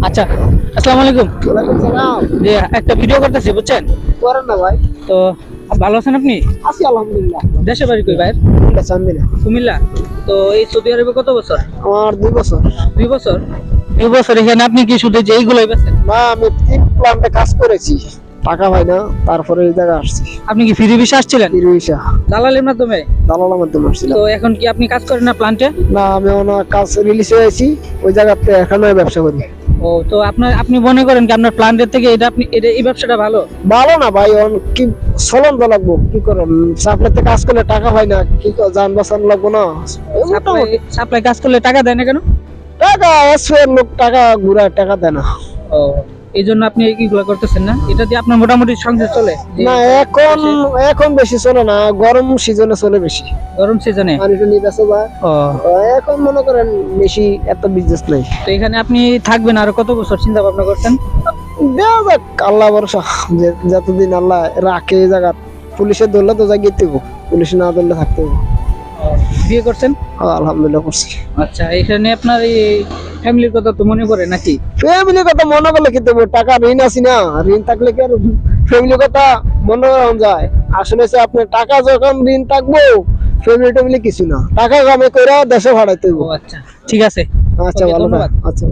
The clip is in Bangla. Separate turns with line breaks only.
আচ্ছা, আসসালামু আলাইকুম।
ওয়ালাইকুম সালাম।
যে একটা ভিডিও করতেছি বুঝছেন,
করেন না ভাই।
তো ভালো আছেন আপনি?
আছি আলহামদুলিল্লাহ।
দেশে বাড়ি কই ভাই?
চান্দিনা।
কুমিল্লা। তো এই সৌদি আরবে কত বছর?
আমার 2 বছর।
2 বছর। 2 বছর এখানে আপনি কি শুধু যে এইগুলোই বেছেন?
না, আমি তিন প্ল্যান্টে কাজ করেছি, টাকা পাই না, তারপরে এই জায়গায় আসছি।
আপনি কি ফ্রি ভিসা আসছিলেন?
তিরুইশা
দালালের মাধ্যমে?
দালালের মাধ্যমে আসছিলাম।
তো এখন কি আপনি কাজ করেন না প্লান্টে?
না, আমি ওনার কাজ রিলিজ হয়েছি, ওই জায়গাতে এখানে ব্যবসা করি।
ও, তো আপনি মনে করেন কি আপনার প্লান্টের থেকে এই ব্যবসাটা ভালো?
ভালো না ভাই, কি চলন তো লাগবো, কি করেন, সাপ্লাইতে কাজ করলে টাকা পাই না, কি যান বাঁচানো লাগবো না।
সাপ্লাই কাজ করলে টাকা দেয় না কেন?
টাকা এসের লোক টাকা ঘুরায়, টাকা দেয় না।
ও, এই জন্য আপনি এইগুলো করতেছেন না? এটা দিয়ে আপনার মোটামুটি সংসার চলে?
না, এখন বেশি চলে না, গরম সিজনে চলে বেশি।
গরম সিজনে?
পানিটা নিয়ে গেছে বা
ও,
এখন মনে করেন বেশি এত বিজনেস নাই।
তো এখানে আপনি থাকবেন আরো কত বছর চিন্তা ভাবনা করছেন?
দেওয়া যাক, আল্লাহ ভরসা, যতদিন আল্লাহ রাখে এই জায়গা। পুলিশে ধরলে তো যাই গেতে হবো, পুলিশ না ধরলে থাকতে হবো।
বিয়ে করছেন?
আলহামদুলিল্লাহ করছি।
আচ্ছা, এখানে আপনার এই ফ্যামিলির কথা তো মনে পড়ে নাকি?
ফ্যামিলির কথা মনে করলে কি দেবো, টাকা ঋণ আছি না, ঋণ থাকলে কি আর ফ্যামিলির কথা মনে করা যায়? আসলে আপনার টাকা যখন ঋণ থাকবো, ফ্যামিলি টেমিলি কিছু না, টাকা কামে করে দেশে ভাড়াইতে
ও
হবো।
আচ্ছা, ঠিক আছে।
আচ্ছা,
ওকে,
ভালো।
ধন্যবাদ।
আচ্ছা।